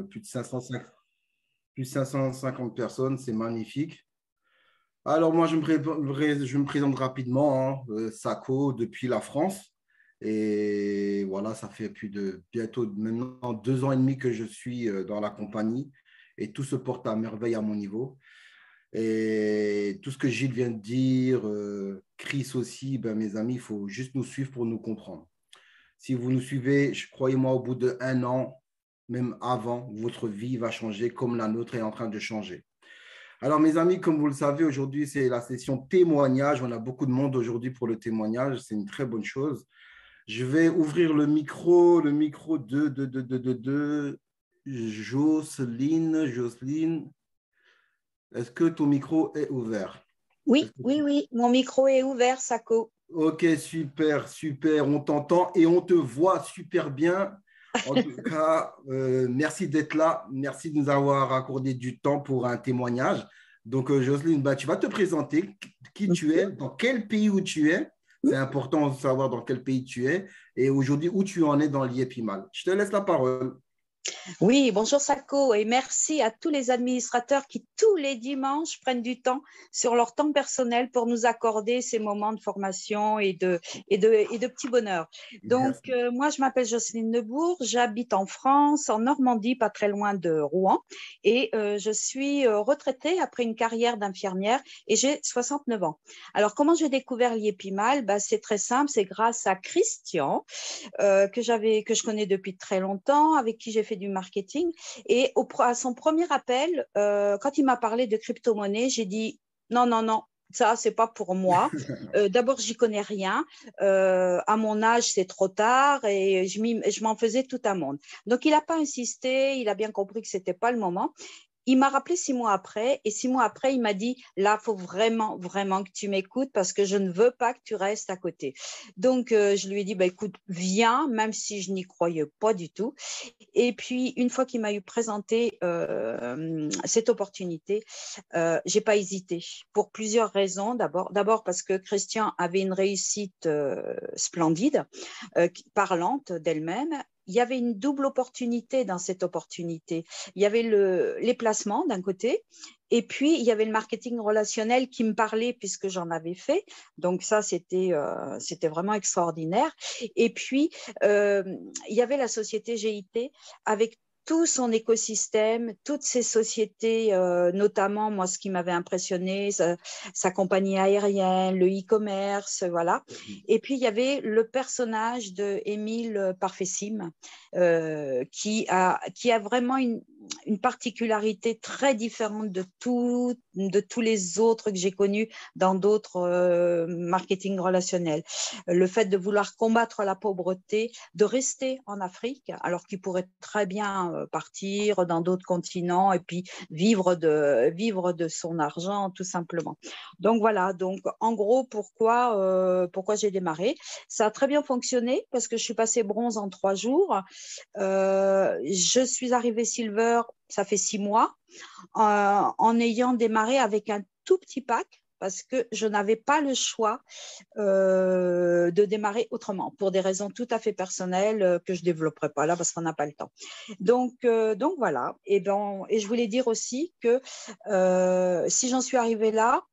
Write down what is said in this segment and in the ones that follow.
plus de 550 personnes, c'est magnifique. Alors, moi, je me présente rapidement, hein, Sako, depuis la France. Et voilà, ça fait plus de bientôt maintenant 2 ans et demi que je suis dans la compagnie et tout se porte à merveille à mon niveau. Et tout ce que Gilles vient de dire, Chris aussi, ben, mes amis, il faut juste nous suivre pour nous comprendre. Si vous nous suivez, croyez-moi, au bout d'1 an, même avant, votre vie va changer comme la nôtre est en train de changer. Alors, mes amis, comme vous le savez, aujourd'hui, c'est la session témoignage. On a beaucoup de monde aujourd'hui pour le témoignage. C'est une très bonne chose. Je vais ouvrir le micro de Jocelyne. Jocelyne, est-ce que ton micro est ouvert? Oui, oui, oui, mon micro est ouvert, Sako. Ok, super, super. On t'entend et on te voit super bien. En tout cas, merci d'être là. Merci de nous avoir accordé du temps pour un témoignage. Donc, Jocelyne, bah, tu vas te présenter qui tu es, dans quel pays où tu es. C'est important de savoir dans quel pays tu es et aujourd'hui où tu en es dans l'IEPIMAL. Je te laisse la parole. Oui, bonjour Sako et merci à tous les administrateurs qui tous les dimanches prennent du temps sur leur temps personnel pour nous accorder ces moments de formation et de petits bonheurs. Donc, moi, je m'appelle Jocelyne Neubourg, j'habite en France, en Normandie, pas très loin de Rouen et je suis retraitée après une carrière d'infirmière et j'ai 69 ans. Alors, comment j'ai découvert l'IEPIMAL? C'est très simple, c'est grâce à Christian que je connais depuis très longtemps, avec qui j'ai fait du marketing. Et à son premier appel, quand il m'a parlé de crypto-monnaie, j'ai dit non, non, non. Ça, c'est pas pour moi. D'abord, j'y connais rien. À mon âge, c'est trop tard et je m'en faisais tout un monde. Donc, il n'a pas insisté. Il a bien compris que c'était pas le moment. Il m'a rappelé 6 mois après et 6 mois après, il m'a dit là, faut vraiment, vraiment que tu m'écoutes parce que je ne veux pas que tu restes à côté. Donc, je lui ai dit, écoute, viens, même si je n'y croyais pas du tout. Et puis, une fois qu'il m'a eu présenté cette opportunité, j'ai pas hésité pour plusieurs raisons. D'abord parce que Christian avait une réussite splendide, parlante d'elle-même. Il y avait une double opportunité dans cette opportunité. Il y avait les placements d'un côté, et puis il y avait le marketing relationnel qui me parlait puisque j'en avais fait. Donc ça, c'était vraiment extraordinaire. Et puis, il y avait la société GIT avec tout son écosystème, toutes ces sociétés, notamment, moi, ce qui m'avait impressionné, sa compagnie aérienne, le e-commerce, voilà. Et puis, il y avait le personnage de Émile Parfessim, qui a vraiment une particularité très différente de tous les autres que j'ai connus dans d'autres marketing relationnels. Le fait de vouloir combattre la pauvreté, de rester en Afrique, alors qu'il pourrait très bien partir dans d'autres continents et puis vivre de son argent, tout simplement. Donc voilà, donc en gros, pourquoi j'ai démarré. Ça a très bien fonctionné parce que je suis passée bronze en 3 jours. Je suis arrivée silver, ça fait 6 mois, en ayant démarré avec un tout petit pack parce que je n'avais pas le choix de démarrer autrement pour des raisons tout à fait personnelles que je développerai pas là parce qu'on n'a pas le temps. Donc voilà. Et je voulais dire aussi que si j'en suis arrivée là,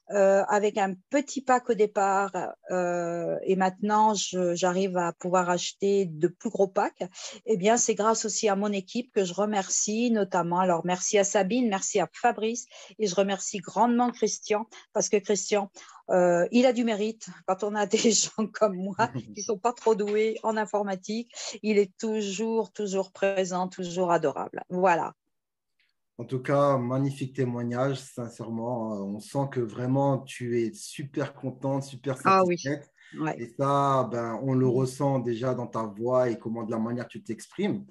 avec un petit pack au départ et maintenant j'arrive à pouvoir acheter de plus gros packs, eh bien c'est grâce aussi à mon équipe que je remercie notamment. Alors merci à Sabine, merci à Fabrice et je remercie grandement Christian parce que Christian, il a du mérite. Quand on a des gens comme moi qui sont pas trop doués en informatique, il est toujours présent, toujours adorable. Voilà. En tout cas, magnifique témoignage, sincèrement. On sent que vraiment tu es super contente, super Ah oui. satisfaite. Ouais. Et ça, ben, on le ressent déjà dans ta voix et comment de la manière que tu t'exprimes.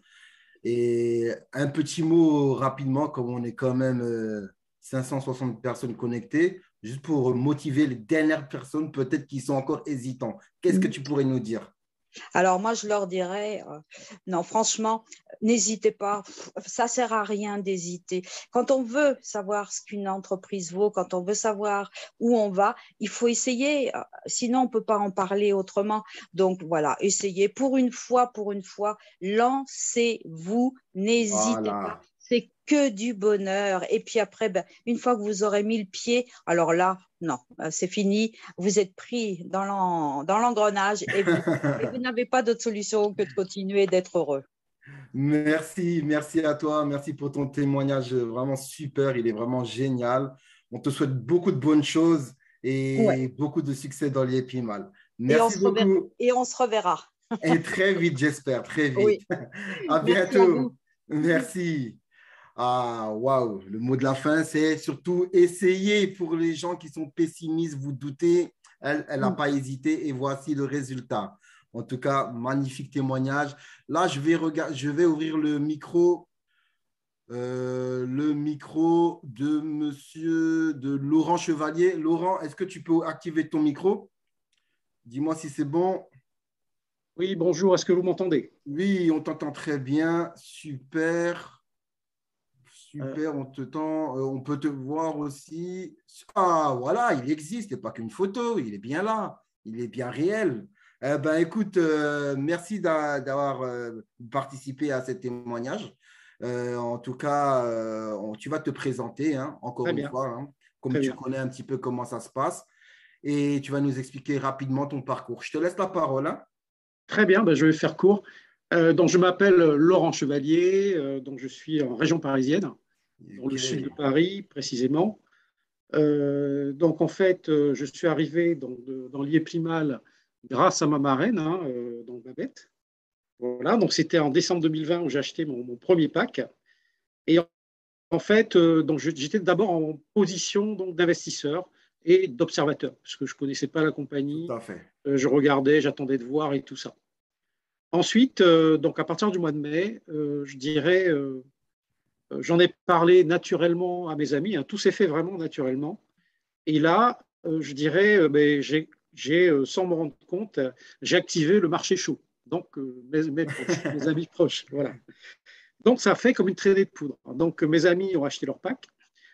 Et un petit mot rapidement, comme on est quand même 560 personnes connectées, juste pour motiver les dernières personnes peut-être qui sont encore hésitants. Qu'est-ce que tu pourrais nous dire? Alors moi, je leur dirais, non, franchement, n'hésitez pas, ça sert à rien d'hésiter. Quand on veut savoir ce qu'une entreprise vaut, quand on veut savoir où on va, il faut essayer, sinon on peut pas en parler autrement. Donc voilà, essayez pour une fois, lancez-vous, n'hésitez pas. Voilà. C'est que du bonheur. Et puis après, ben, une fois que vous aurez mis le pied, alors là, non, c'est fini. Vous êtes pris dans l'engrenage et vous n'avez pas d'autre solution que de continuer d'être heureux. Merci, merci à toi. Merci pour ton témoignage vraiment super. Il est vraiment génial. On te souhaite beaucoup de bonnes choses Ouais. et beaucoup de succès dans l'IEPIMAL. Et on Merci se reverra. beaucoup Et on se reverra. et très vite, j'espère, très vite. Oui. À Merci à bientôt. vous. Merci. Ah, waouh. Le mot de la fin, c'est surtout essayer pour les gens qui sont pessimistes, vous doutez. Elle n'a pas hésité et voici le résultat. En tout cas, magnifique témoignage. Là, je vais ouvrir le micro de Laurent Chevalier. Laurent, est-ce que tu peux activer ton micro? Dis-moi si c'est bon. Oui, bonjour, est-ce que vous m'entendez? Oui, on t'entend très bien. Super. Euh, Super, on peut te voir aussi. Ah, voilà, il existe, c'est pas qu'une photo, il est bien là, il est bien réel. Écoute, merci d'avoir participé à ce témoignage. En tout cas, tu vas te présenter, hein, encore Très une bien, fois, hein, comme très tu bien. connais un petit peu comment ça se passe, et tu vas nous expliquer rapidement ton parcours. Je te laisse la parole, hein. Très bien, ben, je vais faire court. Donc, je m'appelle Laurent Chevalier, donc je suis en région parisienne, dans le Ok. sud de Paris précisément. Donc, en fait, je suis arrivé dans l'IEPLIMAL grâce à ma marraine, hein, donc Babette. Voilà, donc c'était en décembre 2020 où j'ai acheté mon premier pack. Et en fait, donc j'étais d'abord en position donc d'investisseur et d'observateur, parce que je ne connaissais pas la Tout compagnie. à fait. Je regardais, j'attendais de voir et tout ça. Ensuite, donc à partir du mois de mai, je dirais, j'en ai parlé naturellement à mes amis, hein, tout s'est fait vraiment naturellement. Et là, je dirais, ben, sans me rendre compte, j'ai activé le marché chaud. Donc, mes proches, mes amis proches, voilà. Donc, ça a fait comme une traînée de poudre. Donc, mes amis ont acheté leur pack.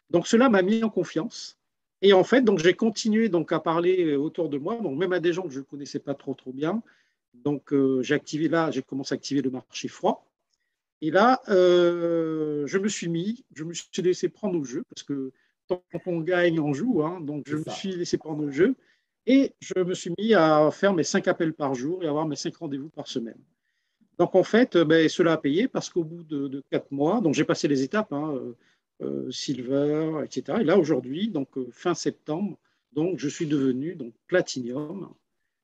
Donc, cela m'a mis en confiance. Et en fait, donc, j'ai continué donc, à parler autour de moi, donc, même à des gens que je ne connaissais pas trop bien. Donc, j'ai commencé à activer le marché froid. Et là, je me suis laissé prendre au jeu, parce que tant qu'on gagne, on joue, hein. Donc, je C'est me ça. suis laissé prendre au jeu. Et je me suis mis à faire mes 5 appels par jour et avoir mes 5 rendez-vous par semaine. Donc, en fait, ben, cela a payé parce qu'au bout de 4 mois, donc j'ai passé les étapes, hein, silver, etc. Et là, aujourd'hui, donc fin septembre, donc je suis devenu donc platinum.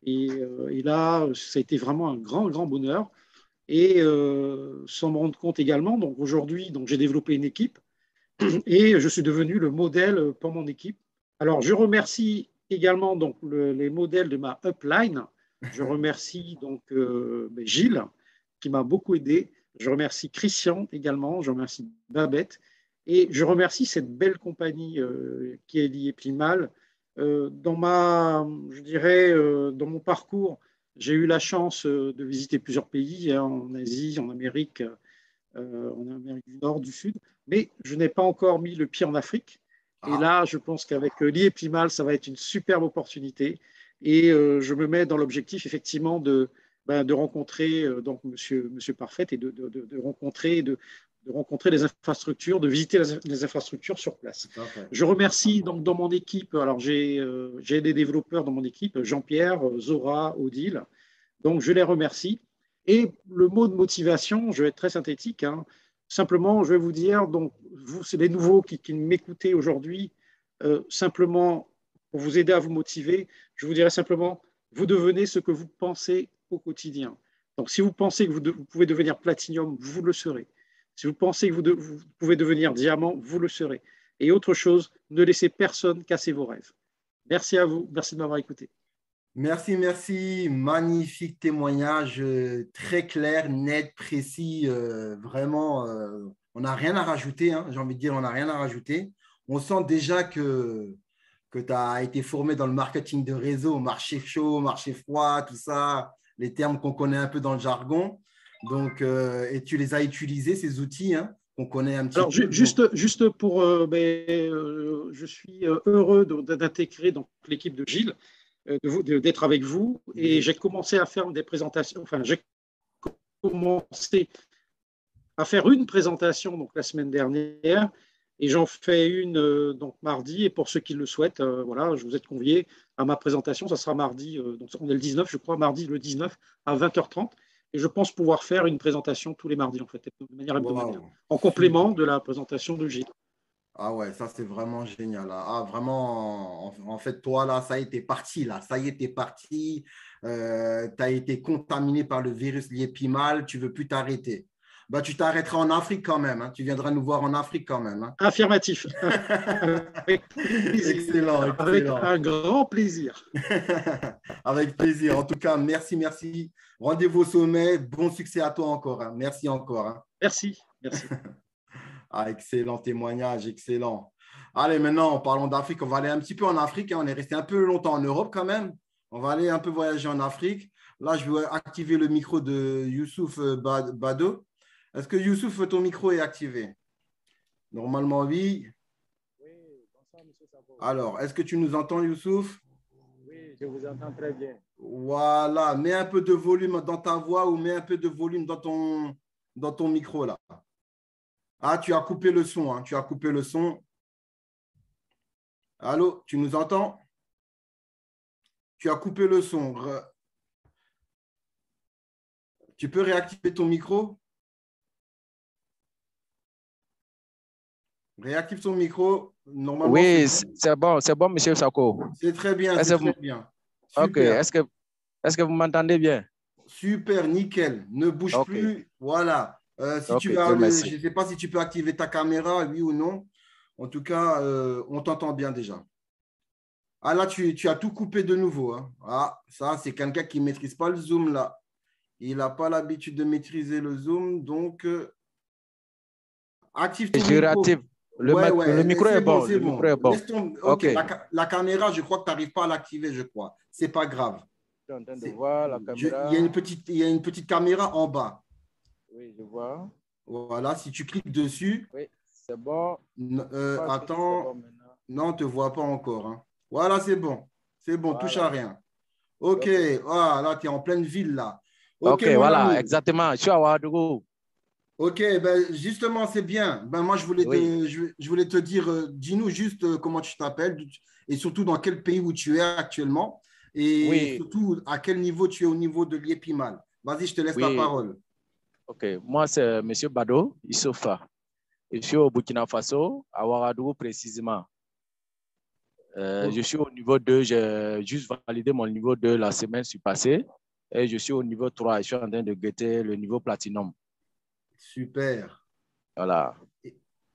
Et là, ça a été vraiment un grand bonheur. Et sans me rendre compte également, donc aujourd'hui, donc j'ai développé une équipe et je suis devenu le modèle pour mon équipe. Alors, je remercie également donc les modèles de ma upline. Je remercie donc Gilles qui m'a beaucoup aidé. Je remercie Christian également. Je remercie Babette et je remercie cette belle compagnie qui est liée Plimal. Je dirais, dans mon parcours, j'ai eu la chance de visiter plusieurs pays, hein, en Asie, en Amérique du Nord, du Sud, mais je n'ai pas encore mis le pied en Afrique. Et Ah, là, je pense qu'avec l'IEPLIMAL, ça va être une superbe opportunité. Et je me mets dans l'objectif, effectivement, de rencontrer donc monsieur Parfait et de rencontrer les infrastructures, de visiter les infrastructures sur place. tout à fait. Je remercie donc dans mon équipe, alors j'ai des développeurs dans mon équipe, Jean-Pierre, Zora, Odile, donc je les remercie. Et le mot de motivation, je vais être très synthétique, hein. Simplement, je vais vous dire, donc, vous, c'est les nouveaux qui m'écoutez aujourd'hui, simplement, pour vous aider à vous motiver, je vous dirais simplement, vous devenez ce que vous pensez au quotidien. Donc, si vous pensez que vous pouvez devenir platinium, vous le serez. Si vous pensez que vous pouvez devenir diamant, vous le serez. Et autre chose, ne laissez personne casser vos rêves. Merci à vous, merci de m'avoir écouté. Merci, merci. Magnifique témoignage, très clair, net, précis. Vraiment, on n'a rien à rajouter, hein, j'ai envie de dire, on n'a rien à rajouter. On sent déjà que tu as été formé dans le marketing de réseau, marché chaud, marché froid, tout ça. les termes qu'on connaît un peu dans le jargon. Donc, et tu les as utilisés, ces outils hein, qu'on connaît un petit Alors, peu. juste pour, je suis heureux d'intégrer l'équipe de Gilles, d'être avec vous. Et j'ai commencé à faire des présentations. Enfin, j'ai commencé à faire une présentation donc la semaine dernière et j'en fais une donc mardi. Et pour ceux qui le souhaitent, voilà, je vous ai conviés à ma présentation. Ça sera mardi, donc on est le 19, je crois, mardi le 19 à 20h30. Et je pense pouvoir faire une présentation tous les mardis, en fait, de manière hebdomadaire, Wow, en complément de la présentation de Gilles. ah ouais, ça c'est vraiment génial. Ah, vraiment, en fait, toi là, ça y est, t'es parti là. Ça y est, t'es parti. Tu as été contaminé par le virus Liepimal. Tu veux plus t'arrêter. Bah, tu t'arrêteras en Afrique quand même. Hein. Tu viendras nous voir en Afrique quand même. Hein. Affirmatif. Avec plaisir. Excellent, Avec excellent. un grand plaisir. Avec plaisir. En tout cas, merci, merci. Rendez-vous au sommet. Bon succès à toi encore. Hein. Merci encore. Hein. Merci, merci. Ah, excellent témoignage, excellent. Allez, maintenant, en parlant d'Afrique, on va aller un petit peu en Afrique. Hein. On est resté un peu longtemps en Europe quand même. On va aller un peu voyager en Afrique. Là, je vais activer le micro de Youssouf Bado. Est-ce que Youssouf, ton micro est activé? Normalement, oui. Oui, bonsoir, monsieur Sabo. Alors, est-ce que tu nous entends, Youssouf? Oui, je vous entends très bien. Voilà, mets un peu de volume dans ta voix ou mets un peu de volume dans ton micro là. Ah, tu as coupé le son, hein. Tu as coupé le son. Allô, tu nous entends? Tu as coupé le son. Tu peux réactiver ton micro? Réactive ton micro. Normalement, Oui, c'est bon, monsieur Sako. c'est très bien, c'est très bien. Ok, Super. est-ce que vous m'entendez bien? Super, nickel. Ne bouge Ok, plus. Voilà. Si ok, tu Dieu as, je merci. ne sais pas si tu peux activer ta caméra, oui ou non. En tout cas, on t'entend bien déjà. Ah là, tu as tout coupé de nouveau. Hein. Ah, ça, c'est quelqu'un qui ne maîtrise pas le zoom là. Il n'a pas l'habitude de maîtriser le zoom. Donc, active ton Je micro. réactive. Ouais, Le ouais, micro est c'est bon, bon, c'est le micro bon. est bon. Laisse ton... Ok, Ok, la caméra, je crois que tu n'arrives pas à l'activer, je crois. C'est pas grave. je suis en train de voir la caméra. Il y a une petite caméra en bas. Oui, je vois. Voilà, si tu cliques dessus, Oui, c'est bon. Je pense que c'est bon attends, maintenant. non, on ne te voit pas encore. Hein. Voilà, c'est bon. C'est bon, touche à Voilà. rien. Ok, Ok, voilà, tu es en pleine ville là. Ok, ok, mon voilà, ami. exactement. Je suis à Ouagadougou. Ok, ben justement, c'est bien. Ben moi, Oui, je voulais te dire, dis-nous juste comment tu t'appelles et surtout dans quel pays où tu es actuellement et oui, surtout à quel niveau tu es au niveau de l'IEPIMAL. Vas-y, je te laisse la oui. parole. Ok, moi, c'est monsieur Bado Issoufa. Je suis au Burkina Faso, à Ouagadougou précisément. Je suis au niveau 2, j'ai juste validé mon niveau 2 la semaine passée et je suis au niveau 3. Je suis en train de guetter le niveau platinum. Super. Voilà.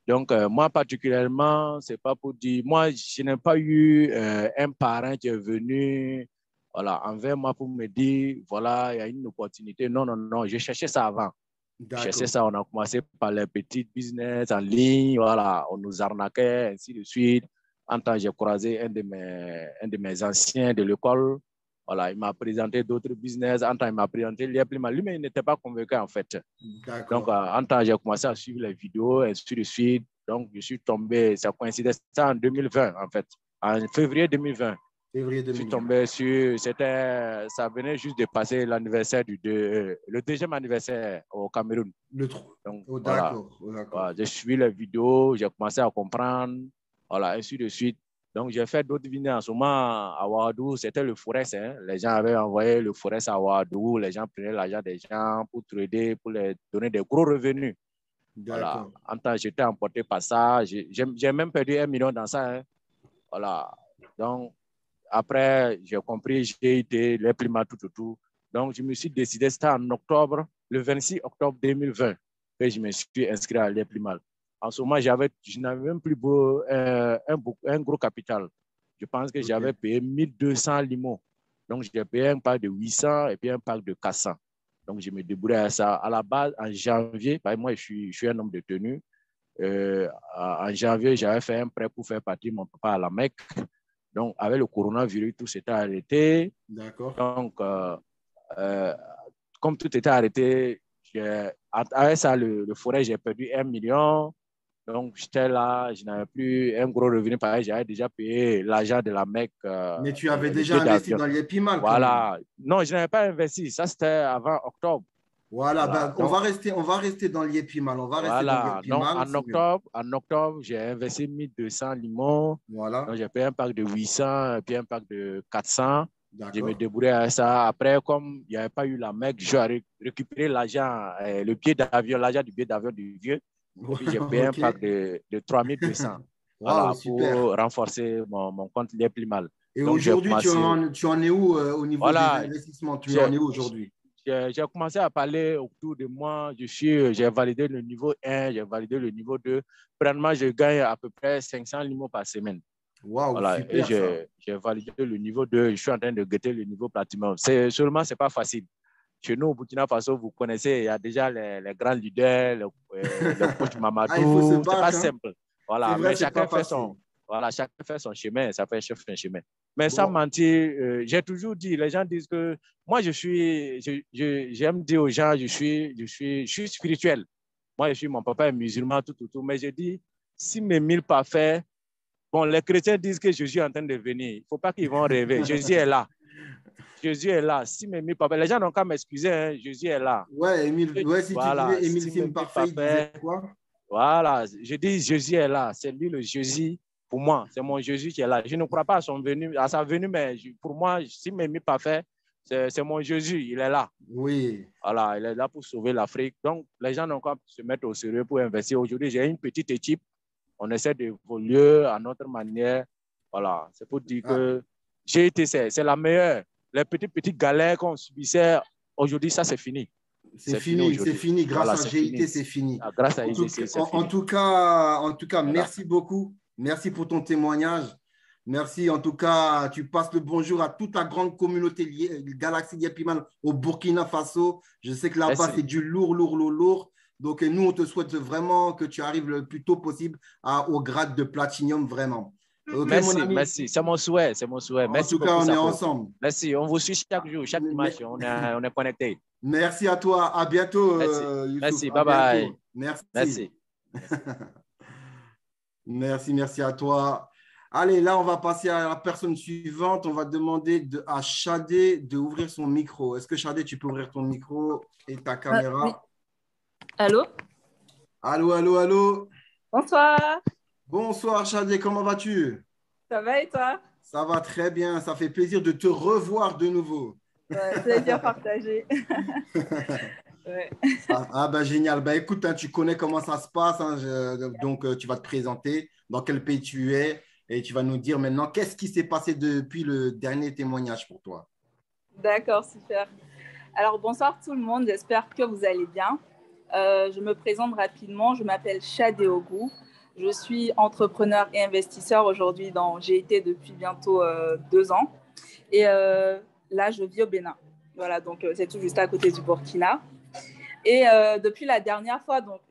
Donc, moi particulièrement, c'est pas pour dire, moi, je n'ai pas eu un parent qui est venu voilà, envers moi pour me dire, voilà, il y a une opportunité. Non, non, non, je cherchais ça avant. Je cherchais D'accord. ça, on a commencé par les petites business en ligne, voilà, on nous arnaquait, ainsi de suite. En temps, j'ai croisé un de mes anciens de l'école. Voilà, il m'a présenté d'autres business. En temps, il m'a présenté lui, mais il n'était pas convaincu en fait. Donc, D'accord. en temps, j'ai commencé à suivre les vidéos, ainsi de suite. Donc, je suis tombé, ça coïncidait, c'était en 2020 en fait, en février 2020. Février Je suis 2020. tombé sur, ça venait juste de passer l'anniversaire le deuxième anniversaire au Cameroun. Donc, Oh, voilà. d'accord. Oh, d'accord. Voilà, j'ai suivi les vidéos, j'ai commencé à comprendre, voilà, ainsi de suite. Donc, j'ai fait d'autres vidéos en ce moment à Ouagadougou, c'était le Forex. Hein. Les gens avaient envoyé le Forex à Ouagadougou, les gens prenaient l'argent des gens pour trader, pour les donner des gros revenus. Voilà, D'accord. en temps, j'étais emporté par ça. J'ai même perdu 1 million dans ça. Hein. Voilà, donc après, j'ai compris, j'ai été les primats tout. Donc, je me suis décidé, c'était en octobre, le 26 octobre 2020, que je me suis inscrit à l'Eprimal. En ce moment, je n'avais même plus un gros capital. Je pense que Ok. j'avais payé 1200 limos. Donc, j'ai payé un pack de 800 et puis un pack de 400. Donc, je me débrouillais à ça. À la base, en janvier, parce que moi, je suis un homme de tenue. En janvier, j'avais fait un prêt pour faire partir mon papa à la Mecque. Donc, avec le coronavirus, tout s'était arrêté. D'accord. Donc, comme tout était arrêté, avec ça, le forêt, j'ai perdu 1 million. Donc, j'étais là, je n'avais plus un gros revenu. Pareil, j'avais déjà payé l'argent de la Mecque. Mais tu avais déjà investi dans l'Iepimal quand même. Voilà. Non, je n'avais pas investi. Ça, c'était avant octobre. Voilà, ben, on va rester dans l'Iepimal. On va rester dans l'Iepimal. Donc, en octobre, j'ai investi 1200 limons. Voilà. Donc, j'ai payé un pack de 800 et puis un pack de 400. Je me D'accord. débrouillais avec ça. Après, comme il n'y avait pas eu la Mecque, je suis récupérer l'argent, le billet d'avion, l'argent du billet d'avion du vieux. Et puis, j'ai payé un pack de 3200. Voilà, Wow, super. pour renforcer mon compte Liepimal. Et Donc, aujourd'hui, tu en es où au niveau des investissements? Tu en es où aujourd'hui? J'ai commencé à parler autour de moi. J'ai validé le niveau 1, j'ai validé le niveau 2. Premièrement, je gagne à peu près 500 limons par semaine. Wow, voilà. super. Et j'ai validé le niveau 2. Je suis en train de guetter le niveau platinum. Seulement, ce n'est pas facile. Chez nous, au Burkina Faso, vous connaissez, il y a déjà les grands leaders, le coach Mamadou. Ce n'est pas simple. Voilà. Vrai, mais chacun fait son chemin, ça fait un chemin. Mais sans mentir, j'ai toujours dit, les gens disent que moi, j'aime dire aux gens, je suis spirituel. Moi, mon papa est musulman, tout. Mais je dis, si mes 1000 pas faits, bon, les chrétiens disent que Jésus est en train de venir. Il ne faut pas qu'ils vont rêver. Jésus est là. Jésus est là. Si mes 1000 pas faits, les gens n'ont qu'à m'excuser, hein, Jésus est là. Ouais, si voilà, tu disais Émile Simparfait, il disait quoi? Voilà, je dis Jésus est là. C'est lui le Jésus. Pour moi, c'est mon Jésus qui est là. Je ne crois pas à sa venue, mais pour moi, si mes 1000 pas faits, c'est mon Jésus, il est là. Oui. Voilà, il est là pour sauver l'Afrique. Donc, les gens n'ont qu'à se mettre au sérieux pour investir. Aujourd'hui, j'ai une petite équipe. On essaie d'évoluer à notre manière. Voilà, c'est pour dire que GIT, c'est la meilleure. Les petites galères qu'on subissait, aujourd'hui, ça, c'est fini. C'est fini. Grâce à GIT, c'est fini. Grâce à GIT, c'est fini. En tout cas, voilà. Merci beaucoup. Merci pour ton témoignage. Merci. En tout cas, tu passes le bonjour à toute la grande communauté Galaxy Liepimal au Burkina Faso. Je sais que là-bas, c'est du lourd. Donc, nous, on te souhaite vraiment que tu arrives le plus tôt possible au grade de Platinum, vraiment. Okay, merci. C'est mon souhait. Merci en tout cas, on est ensemble. Merci. On vous suit chaque jour, chaque dimanche. On est connecté. Merci à toi. À bientôt. Merci. Bye bye. Merci. Merci à toi. Allez, là, on va passer à la personne suivante. On va demander à Shadé d'ouvrir son micro. Est-ce que Shadé, tu peux ouvrir ton micro et ta caméra? Oui. Allô? Allô? Bonsoir. Bonsoir, Shadé. Comment vas-tu? Ça va et toi? Ça va très bien. Ça fait plaisir de te revoir de nouveau. Ouais, plaisir partagé. Ouais. Ben, génial. Ben, écoute, hein, tu connais comment ça se passe. Hein, donc, tu vas te présenter, dans quel pays tu es, et tu vas nous dire maintenant qu'est-ce qui s'est passé depuis le dernier témoignage pour toi. D'accord, super. Alors, bonsoir tout le monde. J'espère que vous allez bien. Je me présente rapidement. Je m'appelle Shadé Ogou. Je suis entrepreneur et investisseur aujourd'hui dans GIT depuis bientôt 2 ans. Et là, je vis au Bénin. Voilà, donc c'est tout juste à côté du Burkina. Et depuis la dernière fois, donc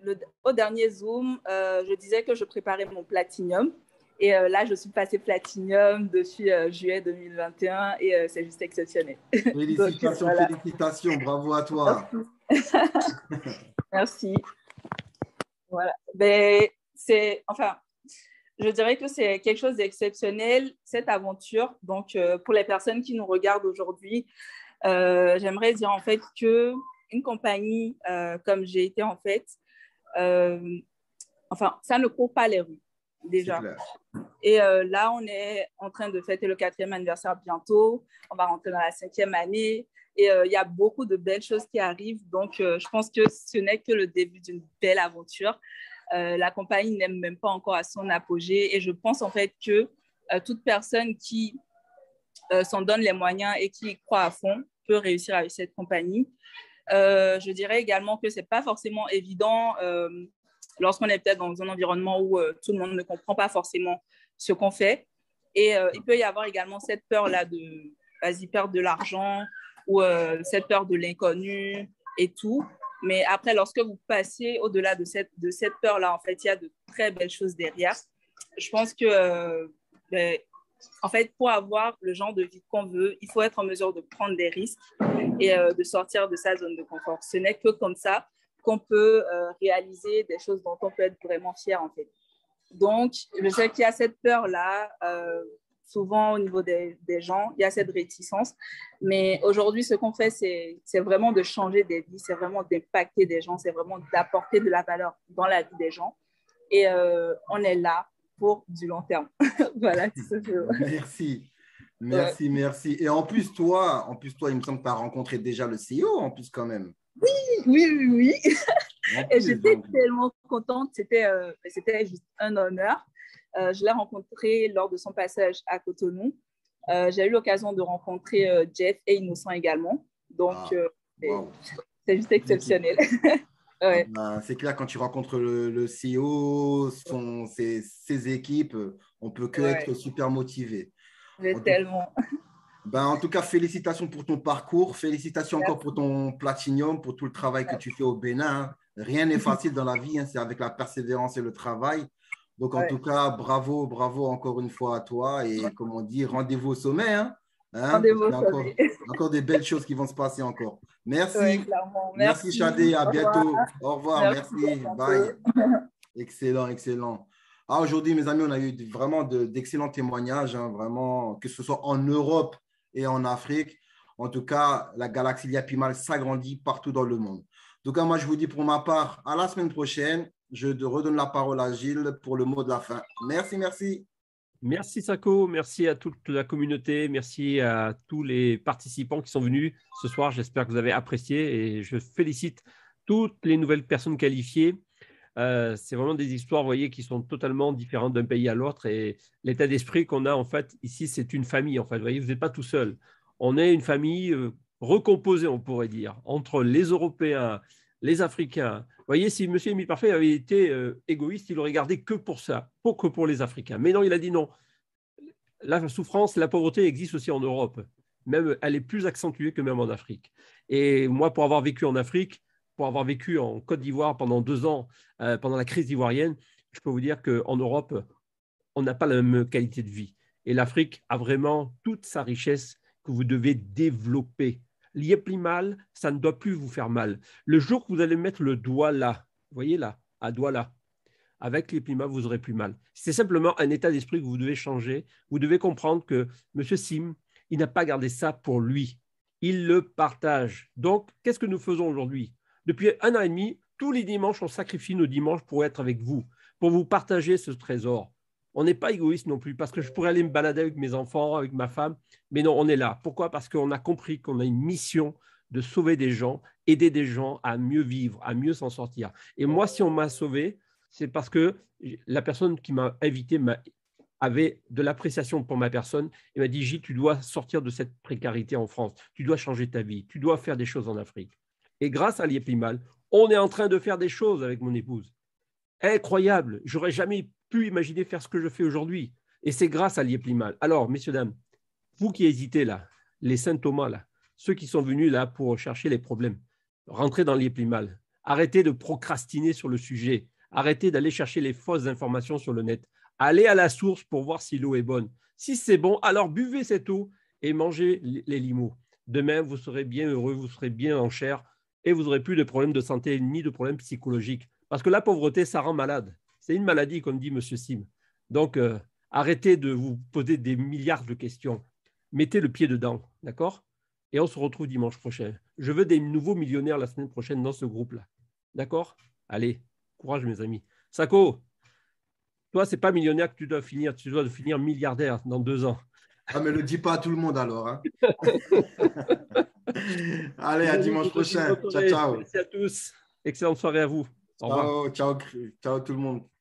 au dernier Zoom, je disais que je préparais mon Platinum. Et là, je suis passée Platinum depuis juillet 2021 et c'est juste exceptionnel. Félicitations, donc, voilà. Félicitations, bravo à toi. Merci. Voilà. Je dirais que c'est quelque chose d'exceptionnel, cette aventure. Donc, pour les personnes qui nous regardent aujourd'hui, j'aimerais dire en fait qu'une compagnie comme GIT, en fait, ça ne court pas les rues, déjà. Et là, on est en train de fêter le 4e anniversaire bientôt. On va rentrer dans la 5e année. Et il y a beaucoup de belles choses qui arrivent. Donc, je pense que ce n'est que le début d'une belle aventure. La compagnie n'est même pas encore à son apogée. Et je pense en fait que toute personne qui s'en donne les moyens et qui y croit à fond peut réussir avec cette compagnie. Je dirais également que ce n'est pas forcément évident lorsqu'on est peut-être dans un environnement où tout le monde ne comprend pas forcément ce qu'on fait. Et il peut y avoir également cette peur-là de perdre de l'argent ou cette peur de l'inconnu et tout. Mais après, lorsque vous passez au-delà de cette peur-là, en fait, il y a de très belles choses derrière. Je pense que en fait, pour avoir le genre de vie qu'on veut, il faut être en mesure de prendre des risques et de sortir de sa zone de confort. Ce n'est que comme ça qu'on peut réaliser des choses dont on peut être vraiment fier, en fait. Donc, je sais qu'il y a cette peur-là, souvent au niveau des gens, il y a cette réticence. Mais aujourd'hui, ce qu'on fait, c'est vraiment de changer des vies, c'est vraiment d'impacter des gens, c'est vraiment d'apporter de la valeur dans la vie des gens. Et on est là pour du long terme. Voilà, tout simplement. Merci. Merci, merci. Et en plus, toi, il me semble que tu as rencontré déjà le CEO, en plus, quand même. Oui. En Et plus, j'étais donc. tellement contente. C'était juste un honneur. Je l'ai rencontré lors de son passage à Cotonou. J'ai eu l'occasion de rencontrer Jeff et Innocent également. Donc, Wow. c'est juste exceptionnel. Ouais. C'est clair, quand tu rencontres le CEO, ses équipes, on peut que être super motivé. Mais tellement. En tout cas, félicitations pour ton parcours, félicitations encore pour ton Platinum, pour tout le travail que tu fais au Bénin. Rien n'est facile dans la vie, c'est avec la persévérance et le travail. Donc, en tout cas, bravo encore une fois à toi. Et comme on dit, rendez-vous au sommet. Rendez-vous au sommet. Encore des belles choses qui vont se passer encore. Merci. Ouais, clairement. Merci Chadé, à bientôt. Au revoir, merci. Bye. Excellent. Aujourd'hui, mes amis, on a eu vraiment d'excellents témoignages, vraiment, que ce soit en Europe et en Afrique. En tout cas, la galaxie Liapi Mal s'agrandit partout dans le monde. En tout cas, moi, je vous dis pour ma part, à la semaine prochaine. Je redonne la parole à Gilles pour le mot de la fin. Merci. Merci Sako, merci à toute la communauté, merci à tous les participants qui sont venus ce soir. J'espère que vous avez apprécié et je félicite toutes les nouvelles personnes qualifiées. C'est vraiment des histoires, vous voyez, qui sont totalement différentes d'un pays à l'autre et l'état d'esprit qu'on a en fait ici, c'est une famille en fait. Vous voyez, vous n'êtes pas tout seul. On est une famille recomposée, on pourrait dire, entre les Européens, les Africains. Vous voyez, si M. Émile Parfait avait été égoïste, il aurait gardé que pour ça, que pour les Africains. Mais non, il a dit non. La souffrance, la pauvreté existe aussi en Europe. Même, elle est plus accentuée que même en Afrique. Et moi, pour avoir vécu en Afrique, pour avoir vécu en Côte d'Ivoire pendant 2 ans, pendant la crise ivoirienne, je peux vous dire qu'en Europe, on n'a pas la même qualité de vie. Et l'Afrique a vraiment toute sa richesse que vous devez développer. Liepli mal, ça ne doit plus vous faire mal. Le jour que vous allez mettre le doigt là, vous voyez là, à doigt là, avec Liepli mal, vous n'aurez plus mal. C'est simplement un état d'esprit que vous devez changer. Vous devez comprendre que M. Sim, il n'a pas gardé ça pour lui. Il le partage. Donc, qu'est-ce que nous faisons aujourd'hui? Depuis 1 an et demi, tous les dimanches, on sacrifie nos dimanches pour être avec vous, pour vous partager ce trésor. On n'est pas égoïste non plus, parce que je pourrais aller me balader avec mes enfants, avec ma femme, mais non, on est là. Pourquoi? Parce qu'on a compris qu'on a une mission de sauver des gens, aider des gens à mieux vivre, à mieux s'en sortir. Et moi, si on m'a sauvé, c'est parce que la personne qui m'a invité avait de l'appréciation pour ma personne et m'a dit, Gilles, tu dois sortir de cette précarité en France, tu dois changer ta vie, tu dois faire des choses en Afrique. Et grâce à Liepli Mal, on est en train de faire des choses avec mon épouse. Incroyable, j'aurais jamais pu imaginer faire ce que je fais aujourd'hui. Et c'est grâce à Liepli Mal. Alors, messieurs, dames, vous qui hésitez là, les Saint Thomas là, ceux qui sont venus là pour chercher les problèmes, rentrez dans Liepli Mal. Arrêtez de procrastiner sur le sujet. Arrêtez d'aller chercher les fausses informations sur le net. Allez à la source pour voir si l'eau est bonne. Si c'est bon, alors buvez cette eau et mangez les limos. Demain, vous serez bien heureux, vous serez bien en chair et vous n'aurez plus de problèmes de santé ni de problèmes psychologiques. Parce que la pauvreté, ça rend malade. C'est une maladie, comme dit M. Sim. Donc, arrêtez de vous poser des milliards de questions. Mettez le pied dedans, d'accord? Et on se retrouve dimanche prochain. Je veux des nouveaux millionnaires la semaine prochaine dans ce groupe-là. D'accord? Allez, courage, mes amis. Sako, toi, ce n'est pas millionnaire que tu dois finir. Tu dois finir milliardaire dans 2 ans. Ah, mais ne le dis pas à tout le monde alors. Hein. Allez, à dimanche prochain. Ciao. Merci à tous. Excellente soirée à vous. Au revoir. Ciao tout le monde.